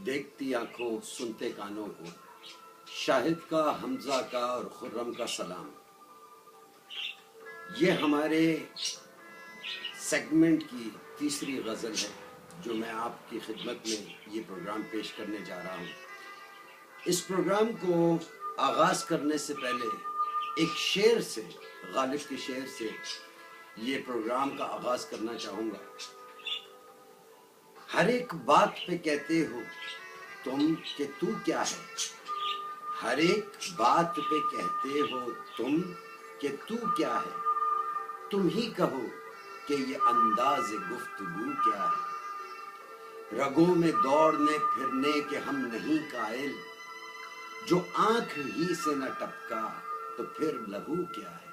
देखती आंखों सुनते कानों को, शाहिद का, हमजा का और खुर्रम का सलाम। ये हमारे सेगमेंट की तीसरी गज़ल है जो मैं आपकी खिदमत में ये प्रोग्राम पेश करने जा रहा हूँ। इस प्रोग्राम को आगाज़ करने से पहले एक शेर से, गालिब के शेर से ये प्रोग्राम का आगाज़ करना चाहूँगा। हर एक बात पे कहते हो तुम कि तू क्या है, हर एक बात पे कहते हो तुम कि तू क्या है, तुम ही कहो कि ये अंदाज गुफ्तगू क्या है। रगों में दौड़ने फिरने के हम नहीं कायल, जो आंख ही से न टपका तो फिर लहू क्या है।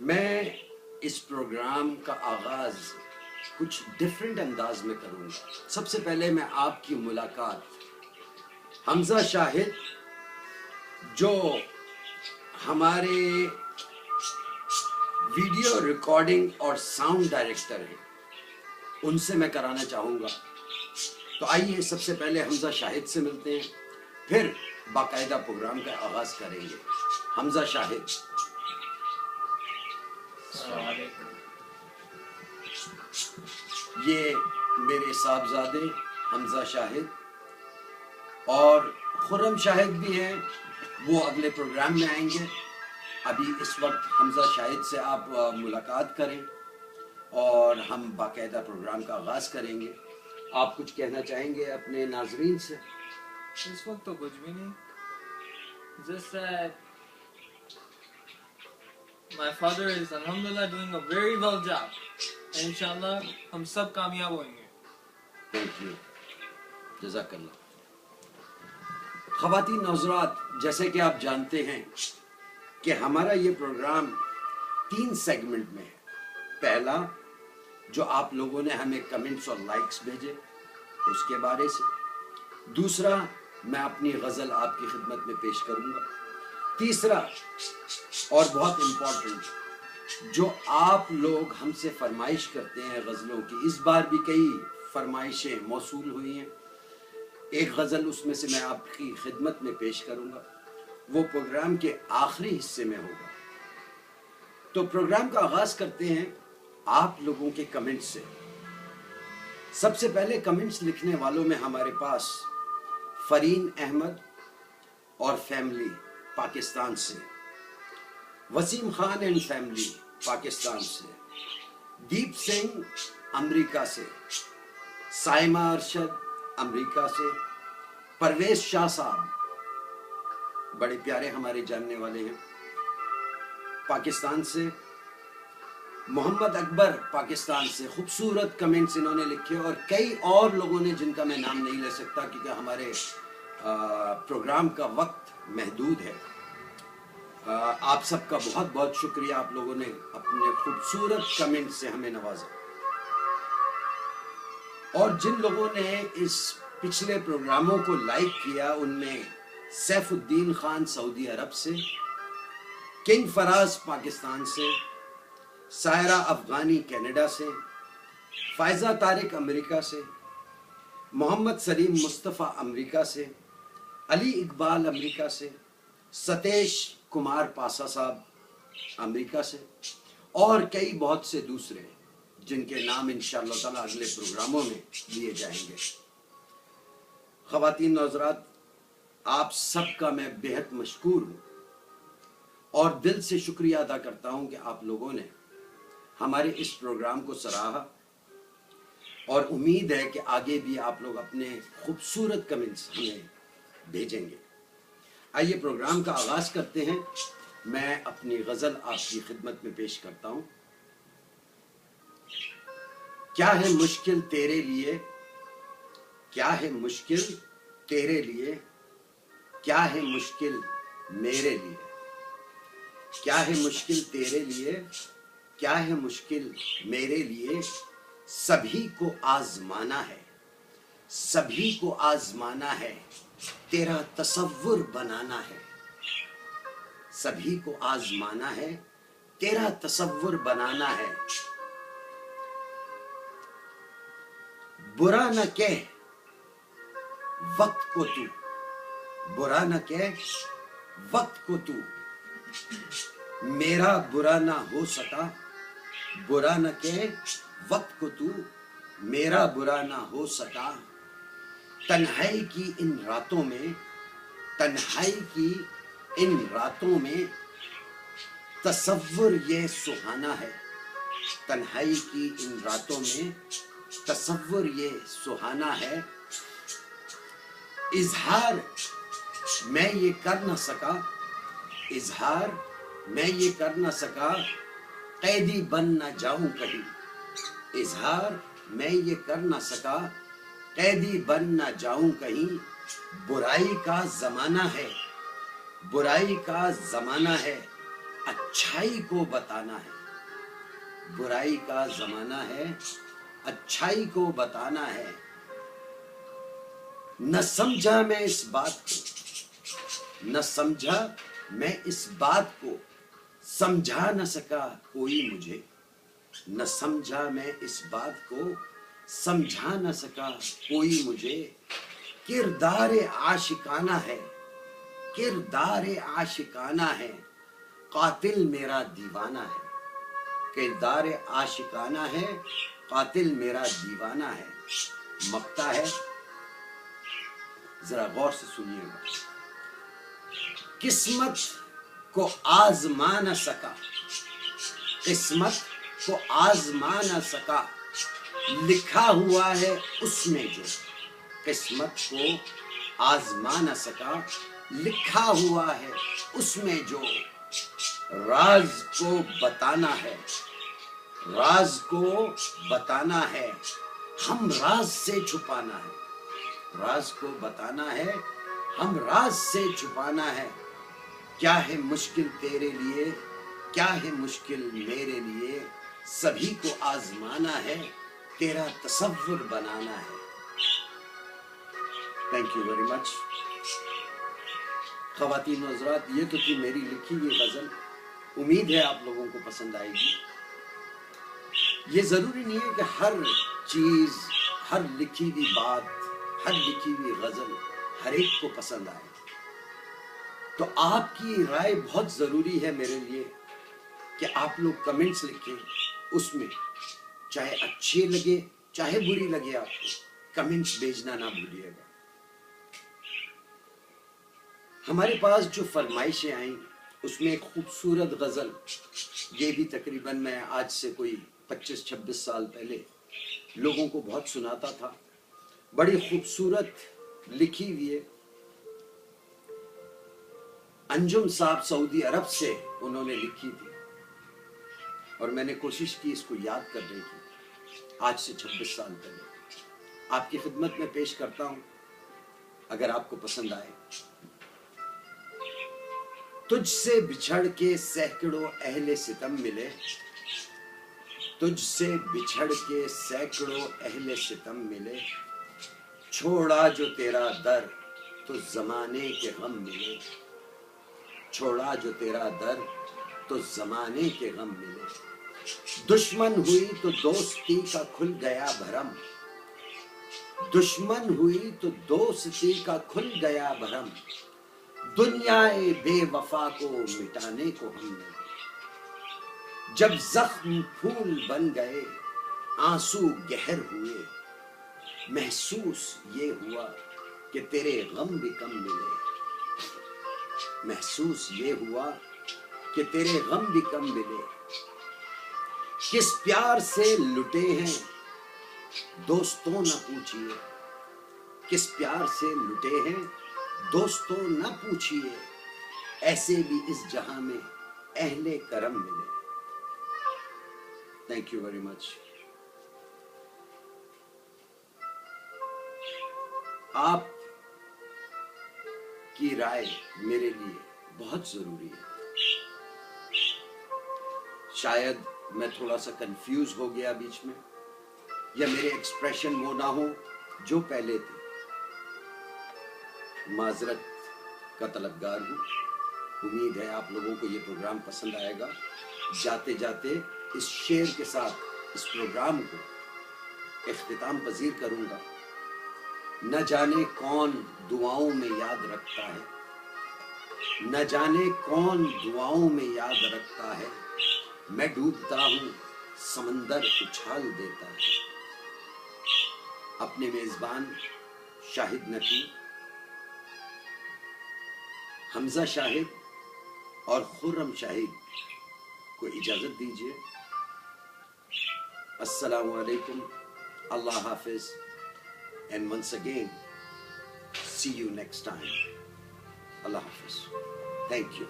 मैं इस प्रोग्राम का आगाज कुछ डिफरेंट अंदाज में करूंगा। सबसे पहले मैं आपकी मुलाकात हमजा शाहिद, जो हमारे वीडियो रिकॉर्डिंग और साउंड डायरेक्टर हैं, उनसे मैं कराना चाहूँगा। तो आइए सबसे पहले हमजा शाहिद से मिलते हैं, फिर बाकायदा प्रोग्राम का आगाज करेंगे। हमजा शाहिद। ये मेरे साहबजादे हमजा शाहिद और खुर्रम शाहिद भी हैं, वो अगले प्रोग्राम में आएंगे। अभी इस वक्त हमजा शाहिद से आप मुलाकात करें और हम बाकायदा प्रोग्राम का आगाज़ करेंगे। आप कुछ कहना चाहेंगे अपने नाजरीन से? इस वक्त तो कुछ भी नहीं, just that my father is alhamdulillah doing a very well job and inshallah हम सब कामयाब होंगे। थैंक यू, जज़ाकल्लाह। ख़वातीन हज़रात, जैसे कि आप जानते हैं कि हमारा ये प्रोग्राम 3 सेगमेंट में है। पहला, जो आप लोगों ने हमें कमेंट्स और लाइक्स भेजे उसके बारे से। दूसरा, मैं अपनी गज़ल आपकी खिदमत में पेश करूँगा। तीसरा और बहुत इम्पोर्टेंट, जो आप लोग हमसे फरमाइश करते हैं गज़लों की, इस बार भी कई फरमाइशें मौसूल हुई हैं। एक गज़ल उसमें से मैं आपकी खिदमत में पेश करूँगा, वो प्रोग्राम के आखिरी हिस्से में होगा। तो प्रोग्राम का आगाज़ करते हैं आप लोगों के कमेंट्स से। सबसे पहले कमेंट्स लिखने वालों में हमारे पास फरीन अहमद और फैमिली पाकिस्तान से, वसीम खान एंड फैमिली पाकिस्तान से, दीप सिंह अमेरिका से, साइमा अरशद अमेरिका से, परवेज शाह साहब बड़े प्यारे हमारे जानने वाले हैं पाकिस्तान से, मोहम्मद अकबर पाकिस्तान से। खूबसूरत कमेंट्स इन्होंने लिखे और कई और लोगों ने जिनका मैं नाम नहीं ले सकता क्योंकि हमारे प्रोग्राम का वक्त महदूद है। आप सबका बहुत बहुत शुक्रिया, आप लोगों ने अपने खूबसूरत कमेंट से हमें नवाजा। और जिन लोगों ने इस पिछले प्रोग्रामों को लाइक किया उनमें सैफुद्दीन खान सऊदी अरब से, किंग फराज पाकिस्तान से, सायरा अफगानी कनाडा से, फायजा तारिक अमेरिका से, मोहम्मद सलीम मुस्तफ़ा अमेरिका से, अली इकबाल अमेरिका से, सतेश कुमार पासा साहब अमेरिका से और कई बहुत से दूसरे जिनके नाम इंशाअल्लाह ताला अगले प्रोग्रामों में लिए जाएंगे। ख़वातीन हज़रात, आप सबका मैं बेहद मशकूर हूँ और दिल से शुक्रिया अदा करता हूँ कि आप लोगों ने हमारे इस प्रोग्राम को सराहा और उम्मीद है कि आगे भी आप लोग अपने खूबसूरत कमेंट्स हमें भेजेंगे। आइए प्रोग्राम का आगाज़ करते हैं। मैं अपनी गज़ल आपकी खिदमत में पेश करता हूँ। क्या है मुश्किल तेरे लिए, क्या है मुश्किल तेरे लिए, क्या है मुश्किल मेरे लिए, क्या है मुश्किल तेरे लिए, क्या है मुश्किल मेरे लिए, सभी को आजमाना है, सभी को आजमाना है, तेरा तसव्वुर बनाना है, सभी को आजमाना है, तेरा तसव्वुर बनाना है। बुरा न कह वक्त को तू, बुरा न कह वक्त को तू, मेरा बुरा ना हो सका, बुरा न कह वक्त को तू, मेरा बुरा ना हो सका। तन्हाई की इन रातों में, तन्हाई की इन रातों में तसव्वुर ये सुहाना है, तन्हाई की इन रातों में तसव्वुर ये सुहाना है। इजहार मैं ये कर न सका, इजहार मैं ये कर न सका, कैदी बन न जाऊं कहीं, इजहार मैं ये कर न सका, कैदी बन न जाऊं कहीं। बुराई का जमाना है, बुराई का जमाना है, अच्छाई को बताना है, बुराई का जमाना है, अच्छाई को बताना है। न समझा मैं इस बात को, न समझा मैं इस बात को, समझा न सका कोई मुझे, न समझा मैं इस बात को, समझा न सका कोई मुझे। किरदार आशिकाना है, किरदार आशिकाना है, कातिल मेरा दीवाना है, किरदार आशिकाना है, कातिल मेरा दीवाना है। मक्ता है, जरा गौर से सुनिएगा। किस्मत को आजमा न सका, किस्मत को आजमा न सका, लिखा हुआ है उसमें जो, किस्मत को आजमा न सका, लिखा हुआ है उसमें जो। राज को बताना है, राज को बताना है, हम राज से छुपाना है, राज को बताना है, हम राज से छुपाना है। क्या है मुश्किल तेरे लिए, क्या है मुश्किल मेरे लिए, सभी को आजमाना है, तेरा तसव्वुर बनाना है। Thank you very much. ख़वातीन और हज़रात, ये तो थी मेरी लिखी हुई गज़ल। उम्मीद है आप लोगों को पसंद आएगी। ये ज़रूरी नहीं है कि हर चीज़, हर लिखी हुई बात, हर लिखी हुई गज़ल हर एक को पसंद आए। तो आपकी राय बहुत ज़रूरी है मेरे लिए कि आप लोग कमेंट्स लिखें, उसमें चाहे अच्छे लगे चाहे बुरी लगे, आपको कमेंट्स भेजना ना भूलिएगा। हमारे पास जो फरमाइशें आई उसमें एक खूबसूरत गज़ल, ये भी तकरीबन मैं आज से कोई 25-26 साल पहले लोगों को बहुत सुनाता था। बड़ी खूबसूरत लिखी हुई है। अंजुम साहब सऊदी अरब से उन्होंने लिखी थी और मैंने कोशिश की इसको याद करने की आज से 26 साल पहले। आपकी खिदमत में पेश करता हूं, अगर आपको पसंद आए। तुझसे बिछड़ के सैकड़ों अहले सितम मिले, तुझसे बिछड़ के सैकड़ों अहले सितम मिले, छोड़ा जो तेरा दर तो जमाने के गम मिले, छोड़ा जो तेरा दर तो जमाने के गम मिले। दुश्मन हुई तो दोस्ती का खुल गया भरम, दुश्मन हुई तो दोस्ती का खुल गया भरम, दुनियाए बेवफा को मिटाने को हम मिले। जब जख्म फूल बन गए आंसू गहर हुए, महसूस ये हुआ कि तेरे गम भी कम मिले, महसूस ये हुआ कि तेरे गम भी कम मिले। किस प्यार से लुटे हैं दोस्तों न पूछिए, किस प्यार से लुटे हैं दोस्तों न पूछिए, ऐसे भी इस जहां में अहले करम मिले। Thank you very much. आप की राय मेरे लिए बहुत जरूरी है। शायद मैं थोड़ा सा कंफ्यूज हो गया बीच में, या मेरे एक्सप्रेशन वो ना हो जो पहले थे, माजरत का तलबगार हूँ। उम्मीद है आप लोगों को ये प्रोग्राम पसंद आएगा। जाते जाते इस शेर के साथ इस प्रोग्राम को اختتام پذیر کروں گا. نہ جانے کون دعاؤں میں یاد رکھتا ہے, نہ جانے کون دعاؤں میں یاد رکھتا ہے, میں ڈوبتا ہوں سمندر اچھال دیتا ہے. اپنے میزبان شاہد نقی, حمزہ شاہد اور خرم شاہد کو اجازت دیجیے. السلام علیکم, اللہ حافظ, and once again see you next time. Allah Hafiz. Thank you.